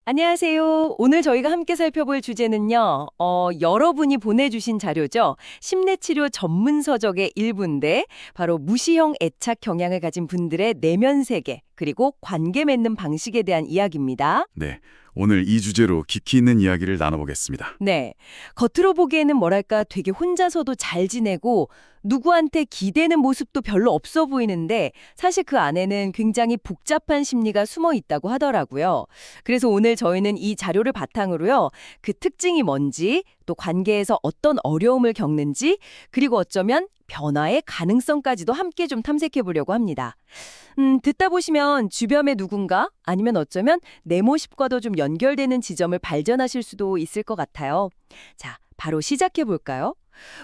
안녕하세요. 오늘 저희가 함께 살펴볼 주제는요, 여러분이 보내주신 자료죠. 심내치료 전문 서적의 일부인데, 바로 무시형 애착 경향을 가진 분들의 내면 세계, 그리고 관계 맺는 방식에 대한 이야기입니다. 네, 오늘 이 주제로 깊이 있는 이야기를 나눠보겠습니다. 네. 겉으로 보기에는 뭐랄까 되게 혼자서도 잘 지내고 누구한테 기대는 모습도 별로 없어 보이는데 사실 그 안에는 굉장히 복잡한 심리가 숨어 있다고 하더라고요. 그래서 오늘 저희는 이 자료를 바탕으로요. 그 특징이 뭔지, 또 관계에서 어떤 어려움을 겪는지, 그리고 어쩌면 변화의 가능성까지도 함께 좀 탐색해 보려고 합니다. 듣다 보시면 주변의 누군가 아니면 어쩌면 내 모습과도 좀 연결되는 지점을 발견하실 수도 있을 것 같아요. 자, 바로 시작해 볼까요?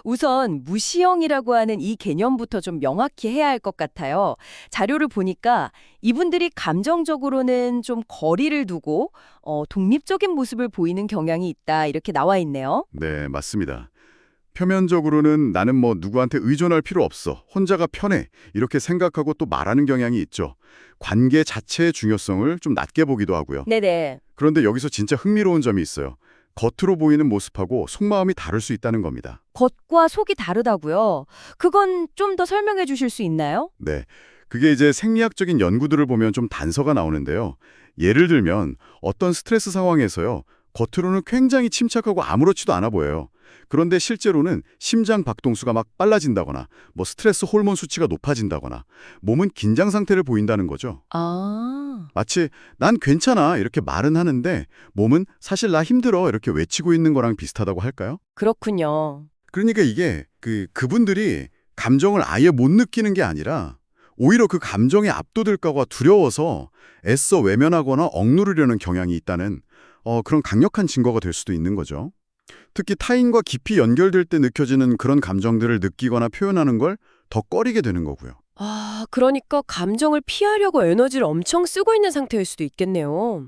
우선 무시형이라고 하는 이 개념부터 좀 명확히 해야 할 것 같아요. 자료를 보니까 이분들이 감정적으로는 좀 거리를 두고 독립적인 모습을 보이는 경향이 있다 이렇게 나와 있네요. 네, 맞습니다. 표면적으로는 나는 뭐 누구한테 의존할 필요 없어, 혼자가 편해, 이렇게 생각하고 또 말하는 경향이 있죠. 관계 자체의 중요성을 좀 낮게 보기도 하고요. 네네. 그런데 여기서 진짜 흥미로운 점이 있어요. 겉으로 보이는 모습하고 속마음이 다를 수 있다는 겁니다. 겉과 속이 다르다고요. 그건 좀 더 설명해 주실 수 있나요? 네, 그게 이제 생리학적인 연구들을 보면 좀 단서가 나오는데요. 예를 들면 어떤 스트레스 상황에서요. 겉으로는 굉장히 침착하고 아무렇지도 않아 보여요. 그런데 실제로는 심장 박동수가 막 빨라진다거나 뭐 스트레스 호르몬 수치가 높아진다거나 몸은 긴장 상태를 보인다는 거죠. 아. 마치 난 괜찮아 이렇게 말은 하는데 몸은 사실 나 힘들어 이렇게 외치고 있는 거랑 비슷하다고 할까요? 그렇군요. 그러니까 이게 그분들이 감정을 아예 못 느끼는 게 아니라 오히려 그 감정에 압도될까 봐 두려워서 애써 외면하거나 억누르려는 경향이 있다는 그런 강력한 증거가 될 수도 있는 거죠. 특히 타인과 깊이 연결될 때 느껴지는 그런 감정들을 느끼거나 표현하는 걸 더 꺼리게 되는 거고요. 아, 그러니까 감정을 피하려고 에너지를 엄청 쓰고 있는 상태일 수도 있겠네요.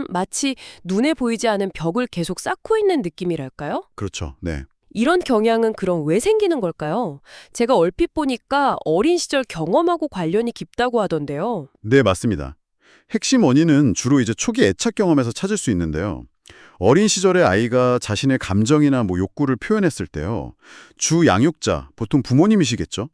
마치 눈에 보이지 않은 벽을 계속 쌓고 있는 느낌이랄까요? 그렇죠. 네. 이런 경향은 그럼 왜 생기는 걸까요? 제가 얼핏 보니까 어린 시절 경험하고 관련이 깊다고 하던데요. 네, 맞습니다. 핵심 원인은 주로 이제 초기 애착 경험에서 찾을 수 있는데요. 어린 시절에 아이가 자신의 감정이나 뭐 욕구를 표현했을 때요. 주 양육자, 보통 부모님이시겠죠?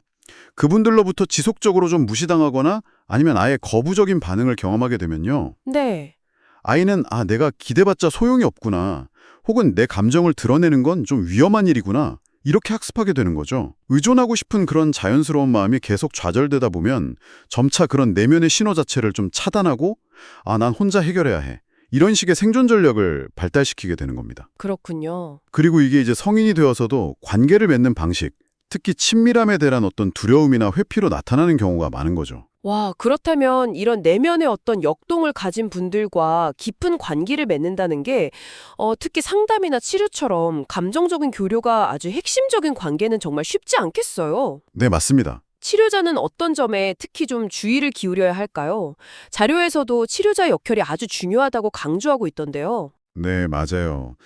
그분들로부터 지속적으로 좀 무시당하거나 아니면 아예 거부적인 반응을 경험하게 되면요. 네. 아이는 내가 기대봤자 소용이 없구나. 혹은 내 감정을 드러내는 건 좀 위험한 일이구나. 이렇게 학습하게 되는 거죠. 의존하고 싶은 그런 자연스러운 마음이 계속 좌절되다 보면 점차 그런 내면의 신호 자체를 좀 차단하고 난 혼자 해결해야 해. 이런 식의 생존 전략을 발달시키게 되는 겁니다. 그렇군요. 그리고 이게 이제 성인이 되어서도 관계를 맺는 방식, 특히 친밀함에 대한 어떤 두려움이나 회피로 나타나는 경우가 많은 거죠. 와, 그렇다면 이런 내면의 어떤 역동을 가진 분들과 깊은 관계를 맺는다는 게 특히 상담이나 치료처럼 감정적인 교류가 아주 핵심적인 관계는 정말 쉽지 않겠어요. 네, 맞습니다. 치료자는 어떤 점에 특히 좀 주의를 기울여야 할까요? 자료에서도 치료자의 역할이 아주 중요하다고 강조하고 있던데요. 네, 맞아요.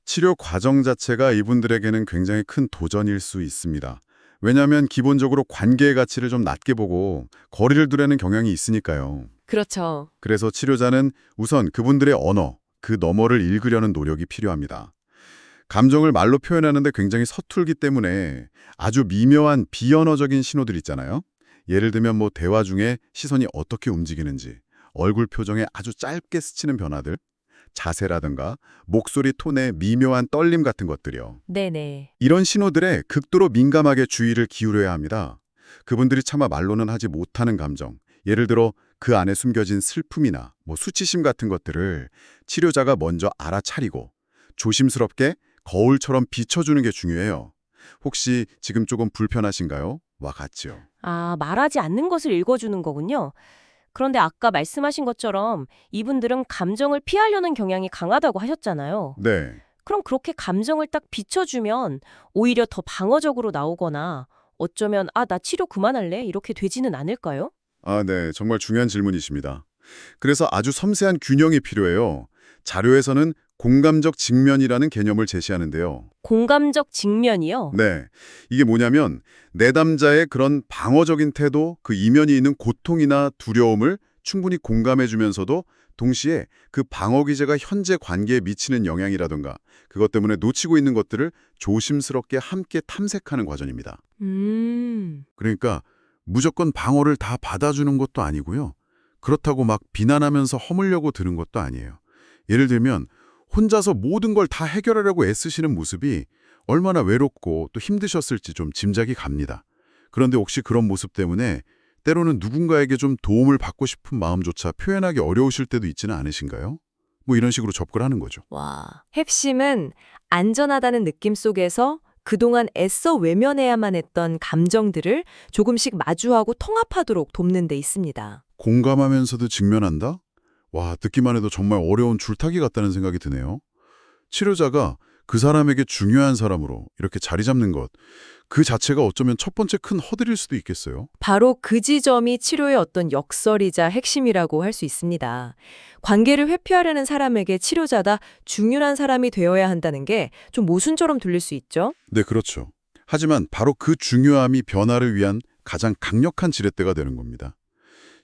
치료 과정 자체가 이분들에게는 굉장히 큰 도전일 수 있습니다. 왜냐하면 기본적으로 관계의 가치를 좀 낮게 보고 거리를 두려는 경향이 있으니까요. 그렇죠. 그래서 치료자는 우선 그분들의 언어, 그 너머를 읽으려는 노력이 필요합니다. 감정을 말로 표현하는데 굉장히 서툴기 때문에 아주 미묘한 비언어적인 신호들 있잖아요. 예를 들면 뭐 대화 중에 시선이 어떻게 움직이는지, 얼굴 표정에 아주 짧게 스치는 변화들, 자세라든가 목소리 톤의 미묘한 떨림 같은 것들이요. 네네. 이런 신호들에 극도로 민감하게 주의를 기울여야 합니다. 그분들이 차마 말로는 하지 못하는 감정, 예를 들어 그 안에 숨겨진 슬픔이나 뭐 수치심 같은 것들을 치료자가 먼저 알아차리고 조심스럽게 거울처럼 비춰주는 게 중요해요. 혹시 지금 조금 불편하신가요? 와 같지요. 아, 말하지 않는 것을 읽어주는 거군요. 그런데 아까 말씀하신 것처럼 이분들은 감정을 피하려는 경향이 강하다고 하셨잖아요. 네. 그럼 그렇게 감정을 딱 비춰주면 오히려 더 방어적으로 나오거나 어쩌면 나 치료 그만할래? 이렇게 되지는 않을까요? 네. 정말 중요한 질문이십니다. 그래서 아주 섬세한 균형이 필요해요. 자료에서는 공감적 직면이라는 개념을 제시하는데요. 공감적 직면이요? 네. 이게 뭐냐면 내담자의 그런 방어적인 태도, 그 이면이 있는 고통이나 두려움을 충분히 공감해주면서도 동시에 그 방어 기제가 현재 관계에 미치는 영향이라던가 그것 때문에 놓치고 있는 것들을 조심스럽게 함께 탐색하는 과정입니다. 그러니까 무조건 방어를 다 받아주는 것도 아니고요. 그렇다고 막 비난하면서 허물려고 드는 것도 아니에요. 예를 들면 혼자서 모든 걸 다 해결하려고 애쓰시는 모습이 얼마나 외롭고 또 힘드셨을지 좀 짐작이 갑니다. 그런데 혹시 그런 모습 때문에 때로는 누군가에게 좀 도움을 받고 싶은 마음조차 표현하기 어려우실 때도 있지는 않으신가요? 뭐 이런 식으로 접근을 하는 거죠. 와, 핵심은 안전하다는 느낌 속에서 그동안 애써 외면해야만 했던 감정들을 조금씩 마주하고 통합하도록 돕는 데 있습니다. 공감하면서도 직면한다? 와, 듣기만 해도 정말 어려운 줄타기 같다는 생각이 드네요. 치료자가 그 사람에게 중요한 사람으로 이렇게 자리 잡는 것, 그 자체가 어쩌면 첫 번째 큰 허들일 수도 있겠어요. 바로 그 지점이 치료의 어떤 역설이자 핵심이라고 할 수 있습니다. 관계를 회피하려는 사람에게 치료자다 중요한 사람이 되어야 한다는 게 좀 모순처럼 들릴 수 있죠? 네, 그렇죠. 하지만 바로 그 중요함이 변화를 위한 가장 강력한 지렛대가 되는 겁니다.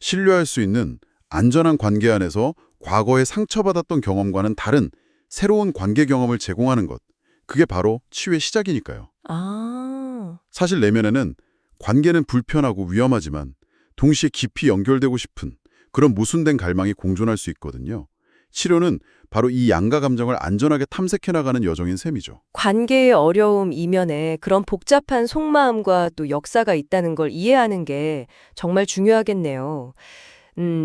신뢰할 수 있는 안전한 관계 안에서 과거에 상처받았던 경험과는 다른 새로운 관계 경험을 제공하는 것, 그게 바로 치유의 시작이니까요. 사실 내면에는 관계는 불편하고 위험하지만 동시에 깊이 연결되고 싶은 그런 모순된 갈망이 공존할 수 있거든요. 치료는 바로 이 양가 감정을 안전하게 탐색해 나가는 여정인 셈이죠. 관계의 어려움 이면에 그런 복잡한 속마음과 또 역사가 있다는 걸 이해하는 게 정말 중요하겠네요.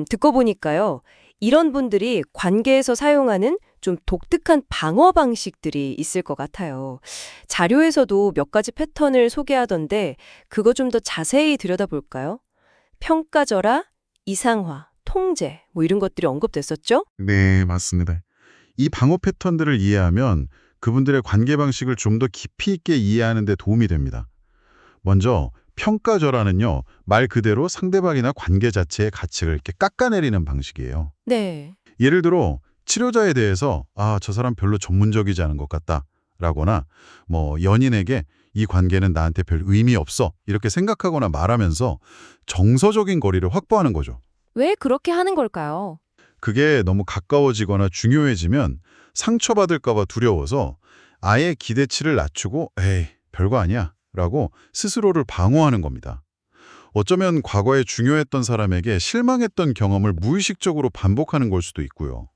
듣고 보니까요. 이런 분들이 관계에서 사용하는 좀 독특한 방어 방식들이 있을 것 같아요. 자료에서도 몇 가지 패턴을 소개하던데 그거 좀 더 자세히 들여다볼까요? 평가절하, 이상화, 통제 뭐 이런 것들이 언급됐었죠? 네, 맞습니다. 이 방어 패턴들을 이해하면 그분들의 관계 방식을 좀 더 깊이 있게 이해하는 데 도움이 됩니다. 먼저 평가절하는요, 말 그대로 상대방이나 관계 자체의 가치를 이렇게 깎아내리는 방식이에요. 네. 예를 들어 치료자에 대해서 저 사람 별로 전문적이지 않은 것 같다 라거나 연인에게 이 관계는 나한테 별 의미 없어 이렇게 생각하거나 말하면서 정서적인 거리를 확보하는 거죠. 왜 그렇게 하는 걸까요? 그게 너무 가까워지거나 중요해지면 상처받을까 봐 두려워서 아예 기대치를 낮추고 에이, 별거 아니야 라고 스스로를 방어하는 겁니다. 어쩌면 과거에 중요했던 사람에게 실망했던 경험을 무의식적으로 반복하는 걸 수도 있고요.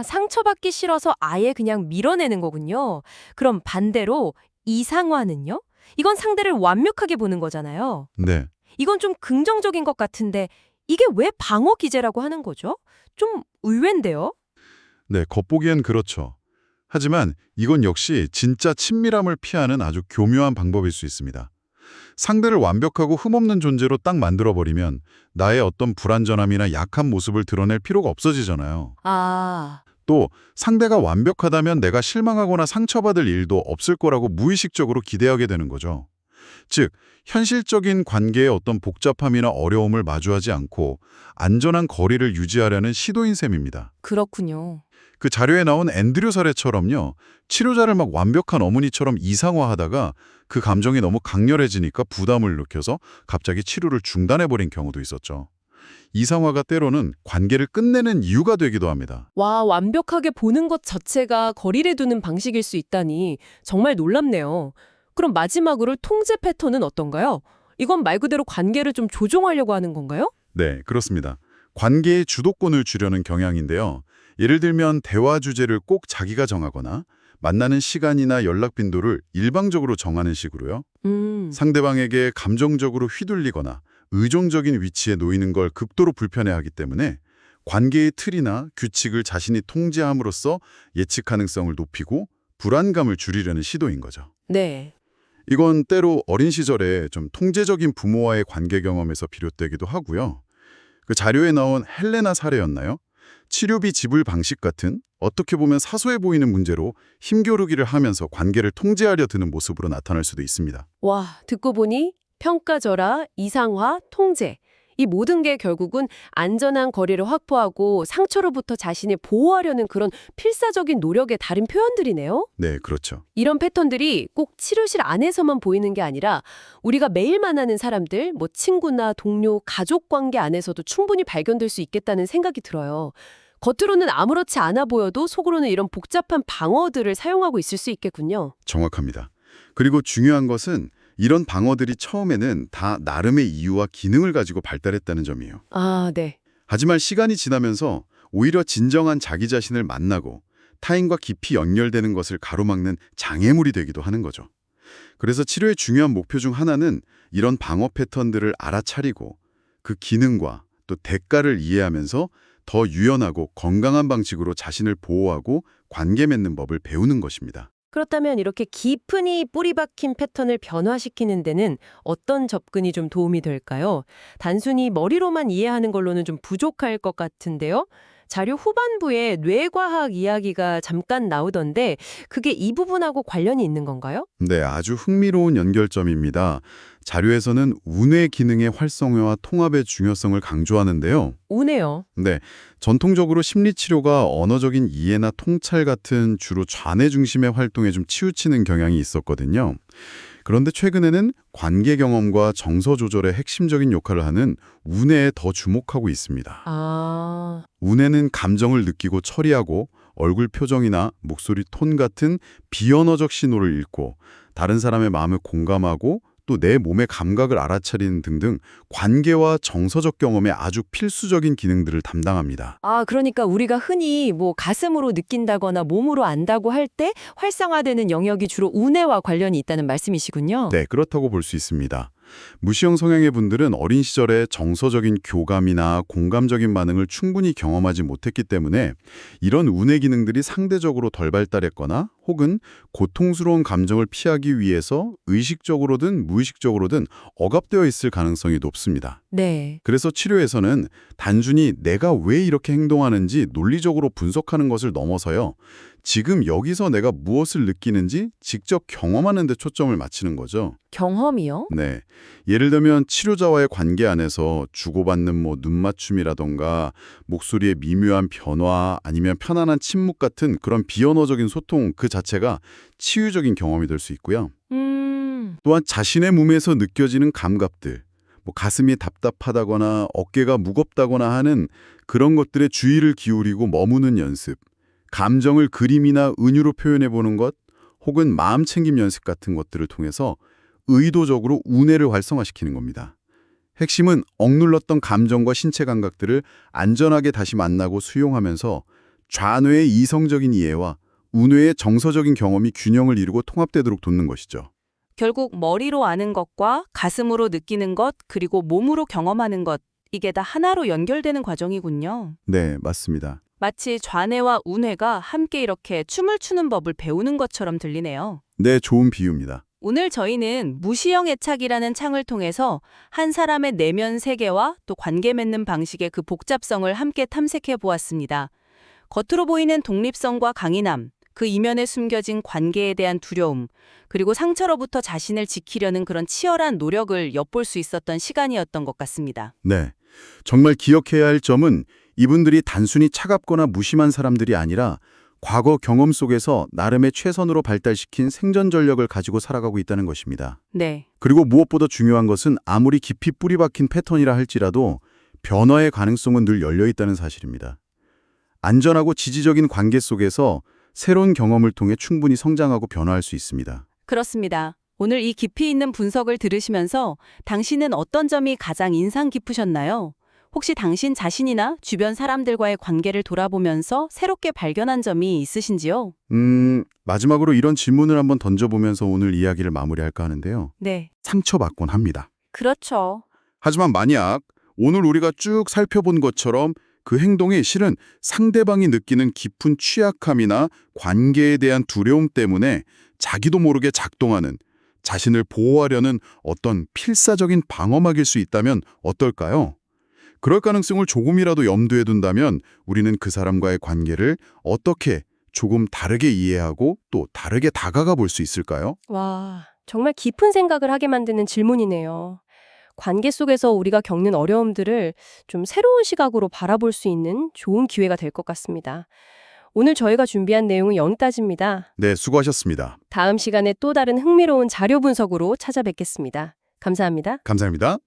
상처받기 싫어서 아예 그냥 밀어내는 거군요. 그럼 반대로 이상화는요? 이건 상대를 완벽하게 보는 거잖아요. 네. 이건 좀 긍정적인 것 같은데 이게 왜 방어 기제라고 하는 거죠? 좀 의외인데요? 네, 겉보기엔 그렇죠. 하지만 이건 역시 진짜 친밀함을 피하는 아주 교묘한 방법일 수 있습니다. 상대를 완벽하고 흠없는 존재로 딱 만들어버리면 나의 어떤 불완전함이나 약한 모습을 드러낼 필요가 없어지잖아요. 또 상대가 완벽하다면 내가 실망하거나 상처받을 일도 없을 거라고 무의식적으로 기대하게 되는 거죠. 즉, 현실적인 관계의 어떤 복잡함이나 어려움을 마주하지 않고 안전한 거리를 유지하려는 시도인 셈입니다. 그렇군요. 그 자료에 나온 앤드류 사례처럼요. 치료자를 막 완벽한 어머니처럼 이상화하다가 그 감정이 너무 강렬해지니까 부담을 느껴서 갑자기 치료를 중단해버린 경우도 있었죠. 이상화가 때로는 관계를 끝내는 이유가 되기도 합니다. 와, 완벽하게 보는 것 자체가 거리를 두는 방식일 수 있다니 정말 놀랍네요. 그럼 마지막으로 통제 패턴은 어떤가요? 이건 말 그대로 관계를 좀 조종하려고 하는 건가요? 네, 그렇습니다. 관계의 주도권을 주려는 경향인데요. 예를 들면 대화 주제를 꼭 자기가 정하거나 만나는 시간이나 연락 빈도를 일방적으로 정하는 식으로요. 상대방에게 감정적으로 휘둘리거나 의존적인 위치에 놓이는 걸 극도로 불편해하기 때문에 관계의 틀이나 규칙을 자신이 통제함으로써 예측 가능성을 높이고 불안감을 줄이려는 시도인 거죠. 네. 이건 때로 어린 시절에 좀 통제적인 부모와의 관계 경험에서 비롯되기도 하고요. 그 자료에 나온 헬레나 사례였나요? 치료비 지불 방식 같은 어떻게 보면 사소해 보이는 문제로 힘겨루기를 하면서 관계를 통제하려 드는 모습으로 나타날 수도 있습니다. 와, 듣고 보니 평가절하, 이상화, 통제 이 모든 게 결국은 안전한 거리를 확보하고 상처로부터 자신을 보호하려는 그런 필사적인 노력의 다른 표현들이네요. 네, 그렇죠. 이런 패턴들이 꼭 치료실 안에서만 보이는 게 아니라 우리가 매일 만나는 사람들, 뭐 친구나 동료, 가족 관계 안에서도 충분히 발견될 수 있겠다는 생각이 들어요. 겉으로는 아무렇지 않아 보여도 속으로는 이런 복잡한 방어들을 사용하고 있을 수 있겠군요. 정확합니다. 그리고 중요한 것은 이런 방어들이 처음에는 다 나름의 이유와 기능을 가지고 발달했다는 점이에요. 아, 네. 하지만 시간이 지나면서 오히려 진정한 자기 자신을 만나고 타인과 깊이 연결되는 것을 가로막는 장애물이 되기도 하는 거죠. 그래서 치료의 중요한 목표 중 하나는 이런 방어 패턴들을 알아차리고 그 기능과 또 대가를 이해하면서 더 유연하고 건강한 방식으로 자신을 보호하고 관계 맺는 법을 배우는 것입니다. 그렇다면 이렇게 깊은이 뿌리 박힌 패턴을 변화시키는 데는 어떤 접근이 좀 도움이 될까요? 단순히 머리로만 이해하는 걸로는 좀 부족할 것 같은데요. 자료 후반부에 뇌과학 이야기가 잠깐 나오던데 그게 이 부분하고 관련이 있는 건가요? 네, 아주 흥미로운 연결점입니다. 자료에서는 우뇌 기능의 활성화와 통합의 중요성을 강조하는데요. 우네요. 네, 전통적으로 심리치료가 언어적인 이해나 통찰 같은 주로 좌뇌 중심의 활동에 좀 치우치는 경향이 있었거든요. 그런데 최근에는 관계 경험과 정서 조절의 핵심적인 역할을 하는 우뇌에 더 주목하고 있습니다. 아, 우뇌는 감정을 느끼고 처리하고 얼굴 표정이나 목소리 톤 같은 비언어적 신호를 읽고 다른 사람의 마음을 공감하고 또 내 몸의 감각을 알아차리는 등등 관계와 정서적 경험에 아주 필수적인 기능들을 담당합니다. 그러니까 우리가 흔히 뭐 가슴으로 느낀다거나 몸으로 안다고 할 때 활성화되는 영역이 주로 우뇌와 관련이 있다는 말씀이시군요. 네, 그렇다고 볼 수 있습니다. 무시형 성향의 분들은 어린 시절에 정서적인 교감이나 공감적인 반응을 충분히 경험하지 못했기 때문에 이런 우뇌 기능들이 상대적으로 덜 발달했거나 혹은 고통스러운 감정을 피하기 위해서 의식적으로든 무의식적으로든 억압되어 있을 가능성이 높습니다. 네. 그래서 치료에서는 단순히 내가 왜 이렇게 행동하는지 논리적으로 분석하는 것을 넘어서요. 지금 여기서 내가 무엇을 느끼는지 직접 경험하는 데 초점을 맞추는 거죠. 경험이요? 네. 예를 들면 치료자와의 관계 안에서 주고받는 눈맞춤이라던가 목소리의 미묘한 변화 아니면 편안한 침묵 같은 그런 비언어적인 소통 그 자체가 치유적인 경험이 될 수 있고요. 또한 자신의 몸에서 느껴지는 감각들, 가슴이 답답하다거나 어깨가 무겁다거나 하는 그런 것들에 주의를 기울이고 머무는 연습, 감정을 그림이나 은유로 표현해보는 것, 혹은 마음 챙김 연습 같은 것들을 통해서 의도적으로 우뇌를 활성화시키는 겁니다. 핵심은 억눌렀던 감정과 신체 감각들을 안전하게 다시 만나고 수용하면서 좌뇌의 이성적인 이해와 우뇌의 정서적인 경험이 균형을 이루고 통합되도록 돕는 것이죠. 결국 머리로 아는 것과 가슴으로 느끼는 것, 그리고 몸으로 경험하는 것, 이게 다 하나로 연결되는 과정이군요. 네, 맞습니다. 마치 좌뇌와 우뇌가 함께 이렇게 춤을 추는 법을 배우는 것처럼 들리네요. 네, 좋은 비유입니다. 오늘 저희는 무시형 애착이라는 창을 통해서 한 사람의 내면 세계와 또 관계 맺는 방식의 그 복잡성을 함께 탐색해 보았습니다. 겉으로 보이는 독립성과 강인함, 그 이면에 숨겨진 관계에 대한 두려움, 그리고 상처로부터 자신을 지키려는 그런 치열한 노력을 엿볼 수 있었던 시간이었던 것 같습니다. 네, 정말 기억해야 할 점은 이분들이 단순히 차갑거나 무심한 사람들이 아니라 과거 경험 속에서 나름의 최선으로 발달시킨 생존 전력을 가지고 살아가고 있다는 것입니다. 네. 그리고 무엇보다 중요한 것은 아무리 깊이 뿌리 박힌 패턴이라 할지라도 변화의 가능성은 늘 열려 있다는 사실입니다. 안전하고 지지적인 관계 속에서 새로운 경험을 통해 충분히 성장하고 변화할 수 있습니다. 그렇습니다. 오늘 이 깊이 있는 분석을 들으시면서 당신은 어떤 점이 가장 인상 깊으셨나요? 혹시 당신 자신이나 주변 사람들과의 관계를 돌아보면서 새롭게 발견한 점이 있으신지요? 마지막으로 이런 질문을 한번 던져보면서 오늘 이야기를 마무리할까 하는데요. 네. 상처받곤 합니다. 그렇죠. 하지만 만약 오늘 우리가 쭉 살펴본 것처럼 그 행동이 실은 상대방이 느끼는 깊은 취약함이나 관계에 대한 두려움 때문에 자기도 모르게 작동하는 자신을 보호하려는 어떤 필사적인 방어막일 수 있다면 어떨까요? 그럴 가능성을 조금이라도 염두에 둔다면 우리는 그 사람과의 관계를 어떻게 조금 다르게 이해하고 또 다르게 다가가 볼 수 있을까요? 와, 정말 깊은 생각을 하게 만드는 질문이네요. 관계 속에서 우리가 겪는 어려움들을 좀 새로운 시각으로 바라볼 수 있는 좋은 기회가 될 것 같습니다. 오늘 저희가 준비한 내용은 여기까지입니다. 네, 수고하셨습니다. 다음 시간에 또 다른 흥미로운 자료 분석으로 찾아뵙겠습니다. 감사합니다. 감사합니다.